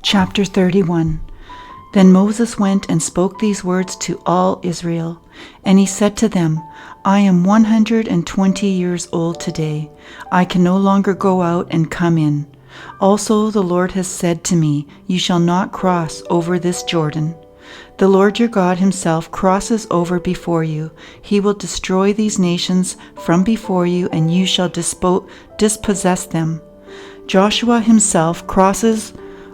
Chapter 31. Then Moses went and spoke these words to all Israel. And he said to them, I am 120 years old today. I can no longer go out and come in. Also the Lord has said to me, You shall not cross over this Jordan. The Lord your God himself crosses over before you. He will destroy these nations from before you, and you shall dispossess them. Joshua himself crosses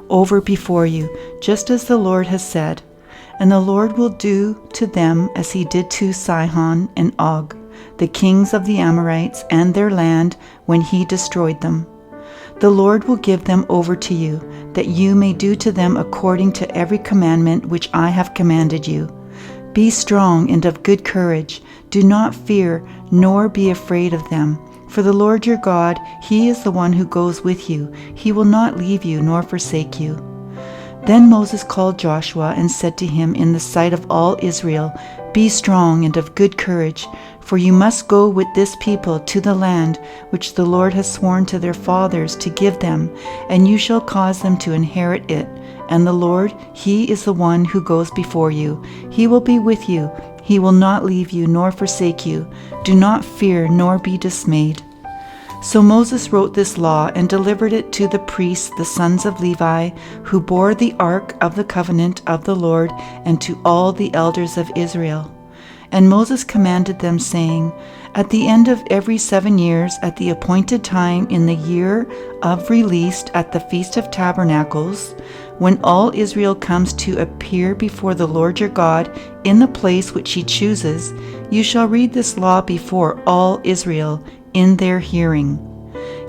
over before you, just as the Lord has said. And the Lord will do to them as he did to Sihon and Og, the kings of the Amorites, and their land when he destroyed them. The Lord will give them over to you, that you may do to them according to every commandment which I have commanded you. Be strong and of good courage. Do not fear, nor be afraid of them. For the Lord your God, he is the one who goes with you. He will not leave you nor forsake you. Then Moses called Joshua and said to him in the sight of all Israel, Be strong and of good courage, for you must go with this people to the land which the Lord has sworn to their fathers to give them, and you shall cause them to inherit it. And the Lord, he is the one who goes before you. He will be with you. He will not leave you nor forsake you. Do not fear nor be dismayed. So Moses wrote this law and delivered it to the priests, the sons of Levi, who bore the ark of the covenant of the Lord, and to all the elders of Israel. And Moses commanded them, saying, At the end of every 7 years, at the appointed time in the year of release at the Feast of Tabernacles, when all Israel comes to appear before the Lord your God in the place which he chooses, you shall read this law before all Israel in their hearing.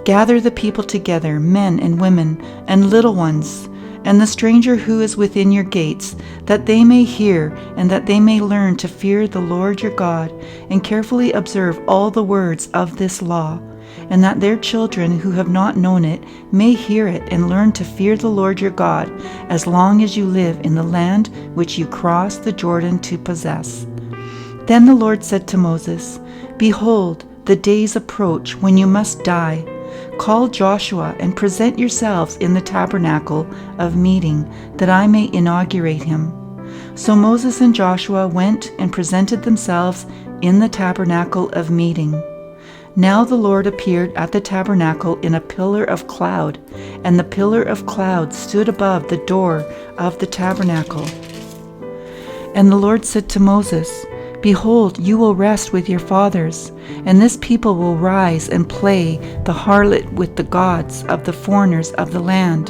Gather the people together, men and women and little ones, and the stranger who is within your gates, that they may hear and that they may learn to fear the Lord your God, and carefully observe all the words of this law, and that their children who have not known it may hear it and learn to fear the Lord your God, as long as you live in the land which you cross the Jordan to possess. Then the Lord said to Moses, Behold, the days approach when you must die. Call Joshua and present yourselves in the tabernacle of meeting, that I may inaugurate him. So Moses and Joshua went and presented themselves in the tabernacle of meeting. Now the Lord appeared at the tabernacle in a pillar of cloud, and the pillar of cloud stood above the door of the tabernacle. And the Lord said to Moses, Behold, you will rest with your fathers, and this people will rise and play the harlot with the gods of the foreigners of the land,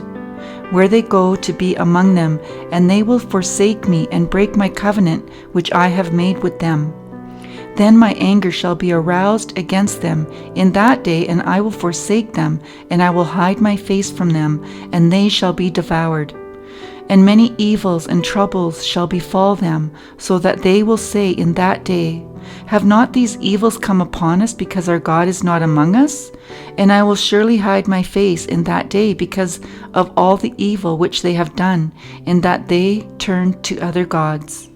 where they go to be among them, and they will forsake me and break my covenant which I have made with them. Then my anger shall be aroused against them in that day, and I will forsake them, and I will hide my face from them, and they shall be devoured. And many evils and troubles shall befall them, so that they will say in that day, Have not these evils come upon us because our God is not among us? And I will surely hide my face in that day because of all the evil which they have done, in that they turned to other gods.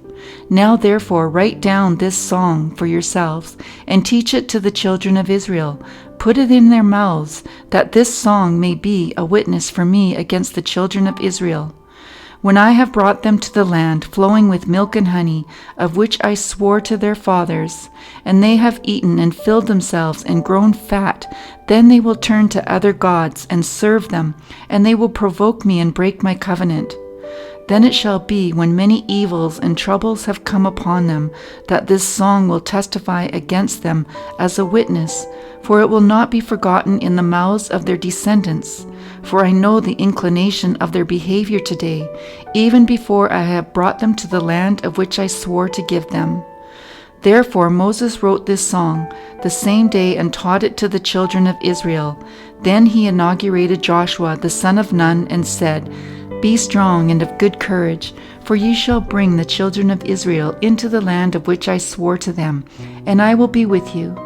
Now therefore write down this song for yourselves, and teach it to the children of Israel. Put it in their mouths, that this song may be a witness for me against the children of Israel. When I have brought them to the land flowing with milk and honey, of which I swore to their fathers, and they have eaten and filled themselves and grown fat, then they will turn to other gods and serve them, and they will provoke me and break my covenant. Then it shall be, when many evils and troubles have come upon them, that this song will testify against them as a witness, for it will not be forgotten in the mouths of their descendants. For I know the inclination of their behavior today, even before I have brought them to the land of which I swore to give them. Therefore Moses wrote this song the same day and taught it to the children of Israel. Then he inaugurated Joshua the son of Nun and said, Be strong and of good courage, for ye shall bring the children of Israel into the land of which I swore to them, and I will be with you.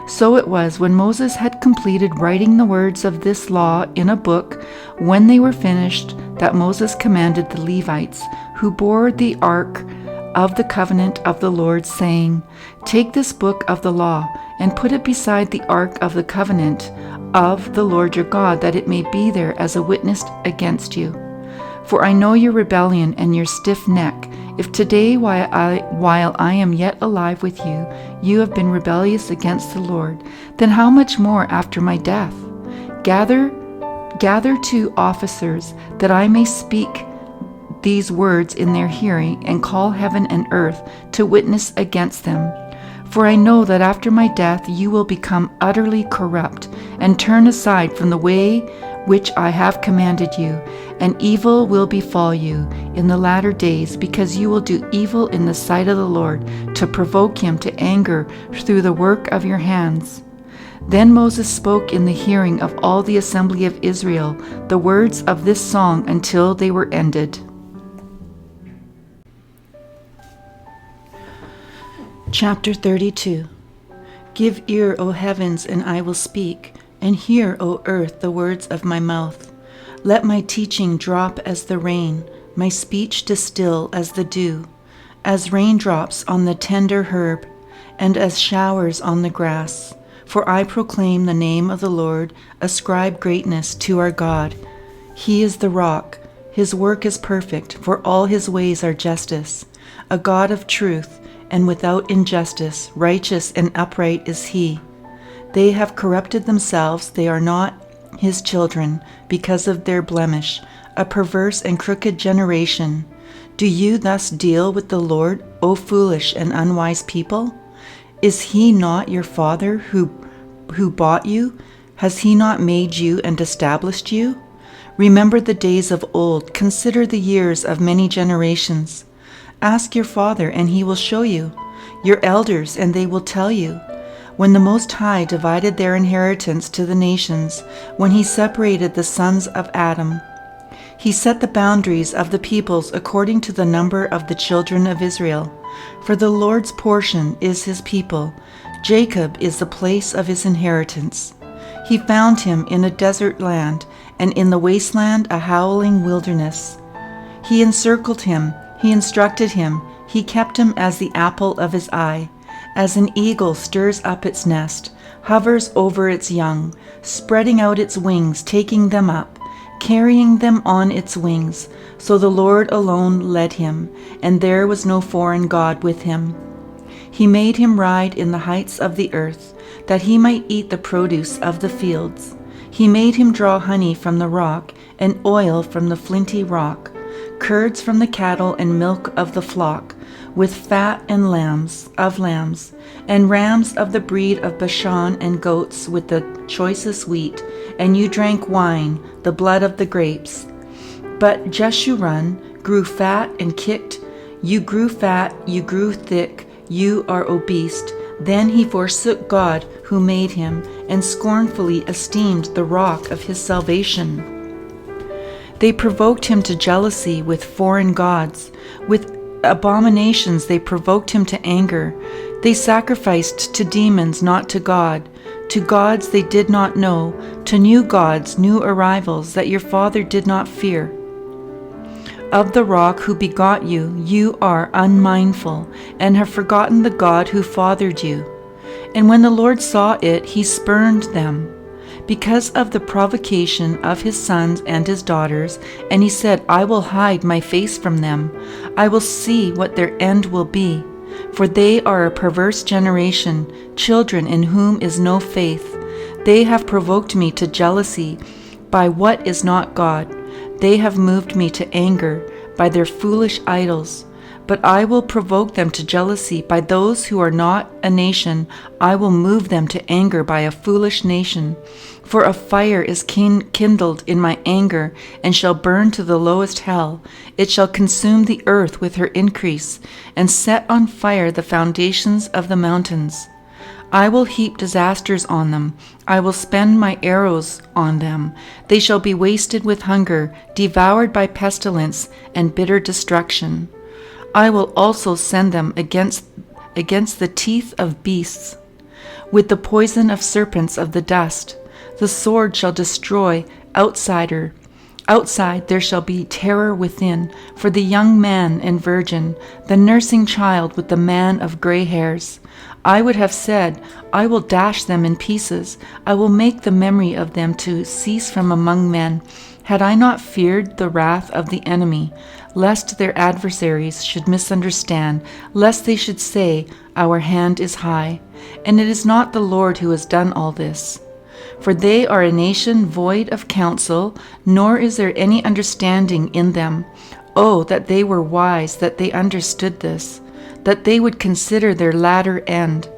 So it was, when Moses had completed writing the words of this law in a book, when they were finished, that Moses commanded the Levites, who bore the ark of the covenant of the Lord, saying, Take this book of the law, and put it beside the ark of the covenant of the Lord your God, that it may be there as a witness against you. For I know your rebellion and your stiff neck. If today, while I am yet alive with you, you have been rebellious against the Lord, then how much more after my death? Gather 2 officers, that I may speak these words in their hearing, and call heaven and earth to witness against them. For I know that after my death you will become utterly corrupt, and turn aside from the way which I have commanded you, and evil will befall you in the latter days, because you will do evil in the sight of the Lord, to provoke him to anger through the work of your hands. Then Moses spoke in the hearing of all the assembly of Israel the words of this song until they were ended. Chapter 32. Give ear, O heavens, and I will speak, and hear, O earth, the words of my mouth. Let my teaching drop as the rain, my speech distill as the dew, as raindrops on the tender herb, and as showers on the grass. For I proclaim the name of the Lord, ascribe greatness to our God. He is the rock, his work is perfect, for all his ways are justice. A God of truth, and without injustice, righteous and upright is he. They have corrupted themselves, they are not his children, because of their blemish, a perverse and crooked generation. Do you thus deal with the Lord, O foolish and unwise people? Is he not your father who bought you? Has he not made you and established you? Remember the days of old, consider the years of many generations. Ask your father, and he will show you, your elders, and they will tell you. When the Most High divided their inheritance to the nations, when he separated the sons of Adam, he set the boundaries of the peoples according to the number of the children of Israel. For the Lord's portion is his people, Jacob is the place of his inheritance. He found him in a desert land, and in the wasteland a howling wilderness. He encircled him, he instructed him, he kept him as the apple of his eye. As an eagle stirs up its nest, hovers over its young, spreading out its wings, taking them up, carrying them on its wings. So the Lord alone led him, and there was no foreign god with him. He made him ride in the heights of the earth, that he might eat the produce of the fields. He made him draw honey from the rock, and oil from the flinty rock, curds from the cattle and milk of the flock, with fat and lambs, and rams of the breed of Bashan, and goats with the choicest wheat. And you drank wine, the blood of the grapes. But Jeshurun grew fat and kicked. You grew fat, you grew thick, you are obese. Then he forsook God who made him, and scornfully esteemed the rock of his salvation. They provoked him to jealousy with foreign gods. With abominations they provoked him to anger. They sacrificed to demons, not to God, to gods they did not know, to new gods, new arrivals that your father did not fear. Of the rock who begot you, you are unmindful, and have forgotten the God who fathered you. And when the Lord saw it, he spurned them, because of the provocation of his sons and his daughters, and he said, I will hide my face from them. I will see what their end will be. For they are a perverse generation, children in whom is no faith. They have provoked me to jealousy by what is not God. They have moved me to anger by their foolish idols. But I will provoke them to jealousy by those who are not a nation. I will move them to anger by a foolish nation. For a fire is kindled in my anger, and shall burn to the lowest hell. It shall consume the earth with her increase, and set on fire the foundations of the mountains. I will heap disasters on them. I will spend my arrows on them. They shall be wasted with hunger, devoured by pestilence and bitter destruction. I will also send them against the teeth of beasts, with the poison of serpents of the dust. The sword shall destroy outsider. Outside there shall be terror within, for the young man and virgin, the nursing child with the man of gray hairs. I would have said, I will dash them in pieces. I will make the memory of them to cease from among men. Had I not feared the wrath of the enemy, lest their adversaries should misunderstand, lest they should say, Our hand is high, and it is not the Lord who has done all this. For they are a nation void of counsel, nor is there any understanding in them. Oh, that they were wise, that they understood this, that they would consider their latter end.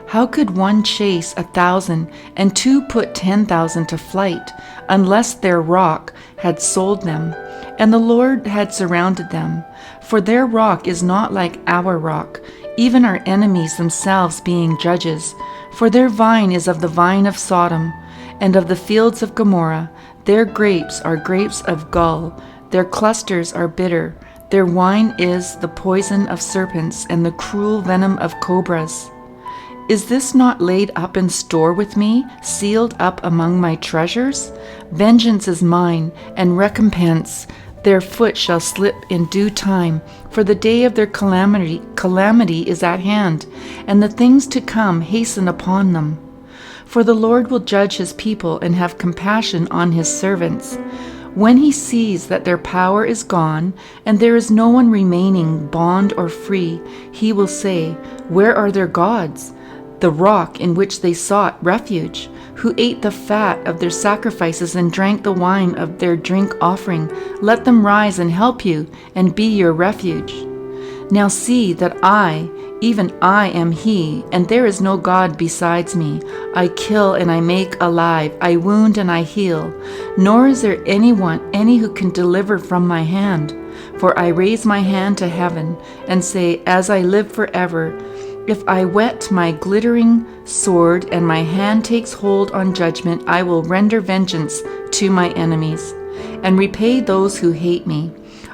How could one chase 1,000 and two put 10,000 to flight, unless their rock had sold them, and the Lord had surrounded them? For their rock is not like our rock, even our enemies themselves being judges. For their vine is of the vine of Sodom, and of the fields of Gomorrah. Their grapes are grapes of gall, their clusters are bitter. Their wine is the poison of serpents, and the cruel venom of cobras. Is this not laid up in store with me, sealed up among my treasures? Vengeance is mine, and recompense. Their foot shall slip in due time, for the day of their calamity is at hand, and the things to come hasten upon them. For the Lord will judge his people and have compassion on his servants. When he sees that their power is gone, and there is no one remaining bond or free, he will say, Where are their gods? The rock in which they sought refuge, who ate the fat of their sacrifices and drank the wine of their drink offering. Let them rise and help you, and be your refuge. Now see that I, even I am he, and there is no God besides me. I kill and I make alive, I wound and I heal. Nor is there any who can deliver from my hand. For I raise my hand to heaven, and say, As I live forever, if I whet my glittering sword, and my hand takes hold on judgment, I will render vengeance to my enemies, and repay those who hate me.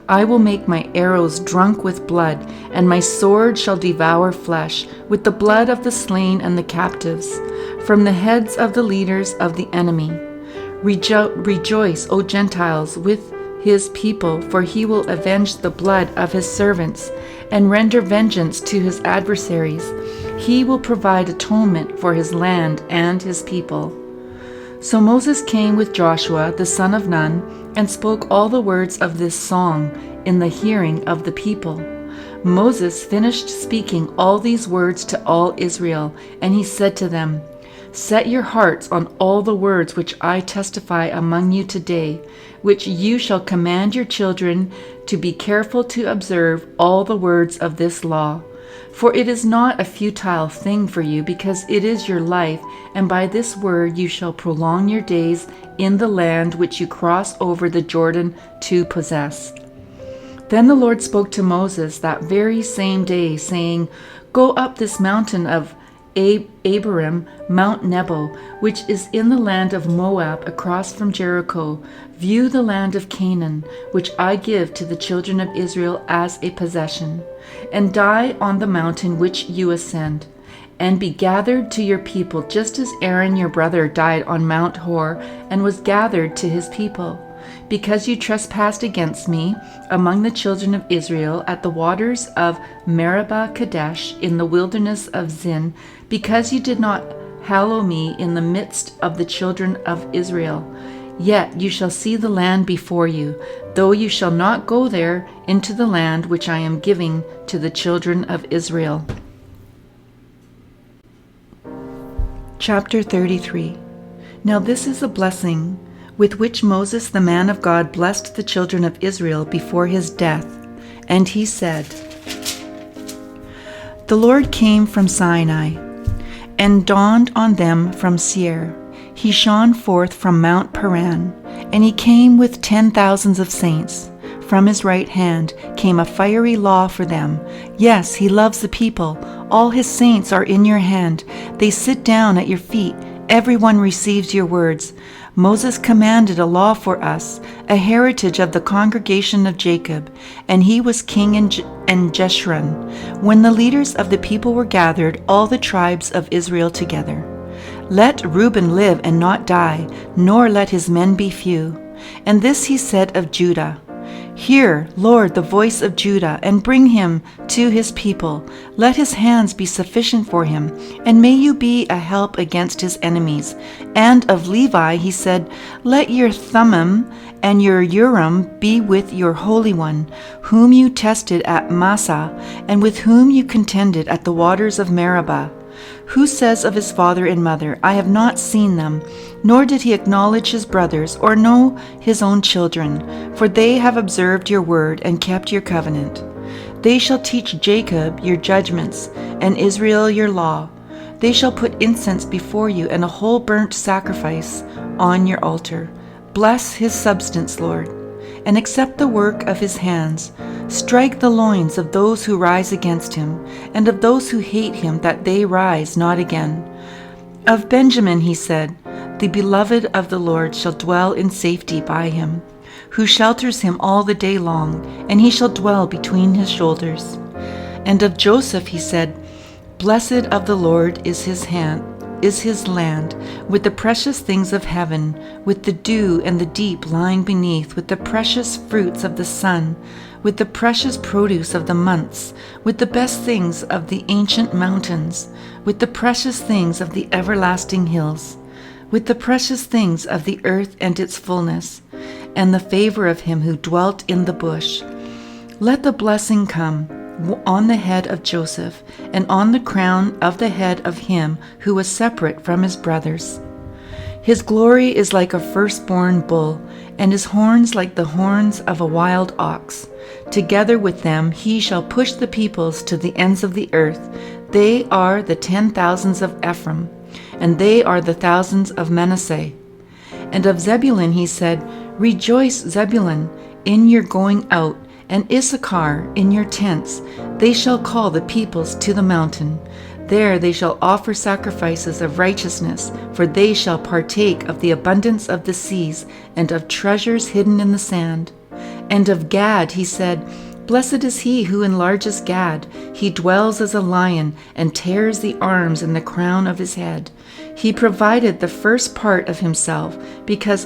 I will make my arrows drunk with blood, and my sword shall devour flesh, with the blood of the slain and the captives, from the heads of the leaders of the enemy. Rejoice, O Gentiles, with his people, for he will avenge the blood of his servants, and render vengeance to his adversaries. He will provide atonement for his land and his people. So Moses came with Joshua the son of Nun, and spoke all the words of this song in the hearing of the people. Moses finished speaking all these words to all Israel, and he said to them, Set your hearts on all the words which I testify among you today, which you shall command your children to be careful to observe all the words of this law. For it is not a futile thing for you, because it is your life, and by this word you shall prolong your days in the land which you cross over the Jordan to possess. Then the Lord spoke to Moses that very same day, saying, Go up this mountain of Abiram, Mount Nebo, which is in the land of Moab, across from Jericho. View the land of Canaan, which I give to the children of Israel as a possession, and die on the mountain which you ascend, and be gathered to your people, just as Aaron your brother died on Mount Hor, and was gathered to his people. Because you trespassed against me among the children of Israel at the waters of Meribah Kadesh in the wilderness of Zin, because you did not hallow me in the midst of the children of Israel. Yet you shall see the land before you, though you shall not go there into the land which I am giving to the children of Israel. Chapter 33. Now this is a blessing with which Moses the man of God blessed the children of Israel before his death. And he said, The Lord came from Sinai, and dawned on them from Seir. He shone forth from Mount Paran, and he came with 10,000s of saints. From his right hand came a fiery law for them. Yes, he loves the people. All his saints are in your hand. They sit down at your feet. Everyone receives your words. Moses commanded a law for us, a heritage of the congregation of Jacob, and he was king in Jeshurun, when the leaders of the people were gathered, all the tribes of Israel together. Let Reuben live and not die, nor let his men be few. And this he said of Judah, Hear, Lord, the voice of Judah, and bring him to his people. Let his hands be sufficient for him, and may you be a help against his enemies. And of Levi he said, Let your Thummim and your Urim be with your Holy One, whom you tested at Massah, and with whom you contended at the waters of Meribah. Who says of his father and mother, I have not seen them, nor did he acknowledge his brothers, or know his own children, for they have observed your word and kept your covenant. They shall teach Jacob your judgments, and Israel your law. They shall put incense before you, and a whole burnt sacrifice on your altar. Bless his substance, Lord, and accept the work of his hands. Strike the loins of those who rise against him, and of those who hate him, that they rise not again. Of Benjamin he said, The beloved of the Lord shall dwell in safety by him, who shelters him all the day long, and he shall dwell between his shoulders. And of Joseph he said, Blessed of the Lord is his land, with the precious things of heaven, with the dew and the deep lying beneath, with the precious fruits of the sun, with the precious produce of the months, with the best things of the ancient mountains, with the precious things of the everlasting hills, with the precious things of the earth and its fullness, and the favor of him who dwelt in the bush. Let the blessing come on the head of Joseph, and on the crown of the head of him who was separate from his brothers. His glory is like a firstborn bull, and his horns like the horns of a wild ox. Together with them he shall push the peoples to the ends of the earth. They are the 10,000s of Ephraim, and they are the thousands of Manasseh. And of Zebulun he said, Rejoice, Zebulun, in your going out, and Issachar in your tents. They shall call the peoples to the mountain. There they shall offer sacrifices of righteousness, for they shall partake of the abundance of the seas, and of treasures hidden in the sand. And of Gad he said, Blessed is he who enlarges Gad. He dwells as a lion, and tears the arms and the crown of his head. He provided the first part of himself, because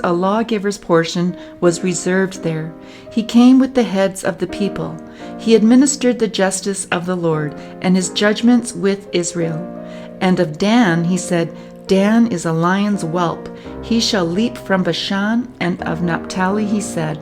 a lawgiver's portion was reserved there. He came with the heads of the people. He administered the justice of the Lord, and his judgments with Israel. And of Dan he said, Dan is a lion's whelp. He shall leap from Bashan. And of Naphtali he said,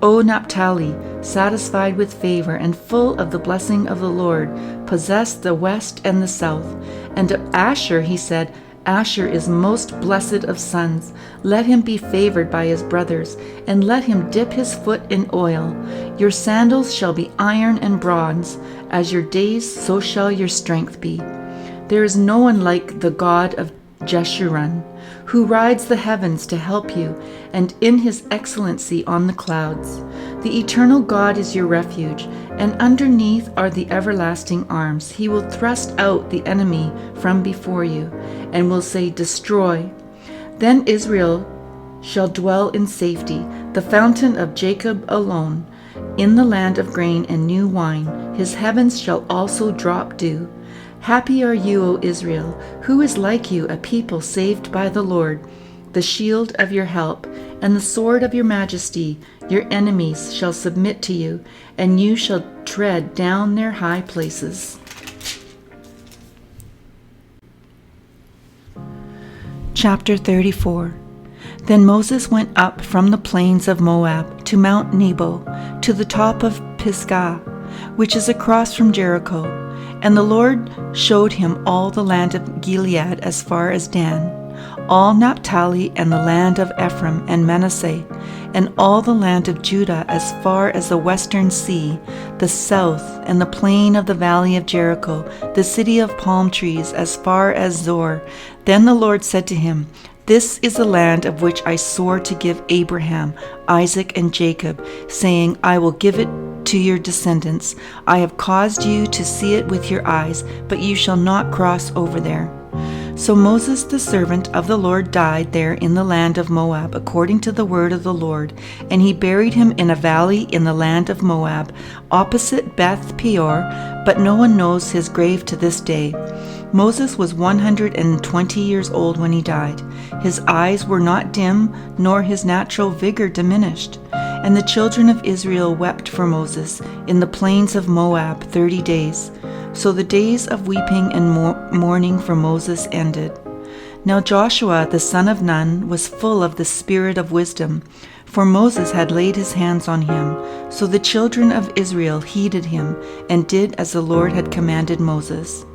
O Naphtali, satisfied with favor and full of the blessing of the Lord, possess the west and the south. And of Asher he said, Asher is most blessed of sons. Let him be favored by his brothers, and let him dip his foot in oil. Your sandals shall be iron and bronze. As your days, so shall your strength be. There is no one like the God of Jeshurun, who rides the heavens to help you, and in his excellency on the clouds. The eternal God is your refuge, and underneath are the everlasting arms. He will thrust out the enemy from before you, and will say, Destroy. Then Israel shall dwell in safety, the fountain of Jacob alone, in the land of grain and new wine. His heavens shall also drop dew. Happy are you, O Israel, who is like you, a people saved by the Lord, the shield of your help, and the sword of your majesty. Your enemies shall submit to you, and you shall tread down their high places. Chapter 34. Then Moses went up from the plains of Moab to Mount Nebo, to the top of Pisgah, which is across from Jericho. And the Lord showed him all the land of Gilead as far as Dan, all Naphtali and the land of Ephraim and Manasseh, and all the land of Judah as far as the western sea, the south, and the plain of the valley of Jericho, the city of palm trees as far as Zor. Then the Lord said to him, This is the land of which I swore to give Abraham, Isaac, and Jacob, saying, I will give it to your descendants. I have caused you to see it with your eyes, but you shall not cross over there. So Moses the servant of the Lord died there in the land of Moab, according to the word of the Lord, and he buried him in a valley in the land of Moab, opposite Beth Peor, but no one knows his grave to this day. Moses was 120 years old when he died. His eyes were not dim, nor his natural vigor diminished. And the children of Israel wept for Moses in the plains of Moab 30 days. So the days of weeping and mourning for Moses ended. Now Joshua the son of Nun was full of the spirit of wisdom, for Moses had laid his hands on him. So the children of Israel heeded him, and did as the Lord had commanded Moses.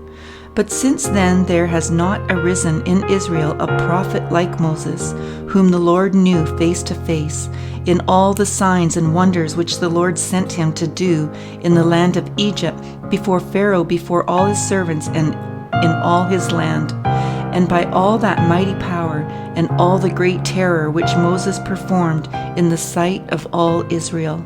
But since then there has not arisen in Israel a prophet like Moses, whom the Lord knew face to face, in all the signs and wonders which the Lord sent him to do in the land of Egypt, before Pharaoh, before all his servants, and in all his land, and by all that mighty power and all the great terror which Moses performed in the sight of all Israel.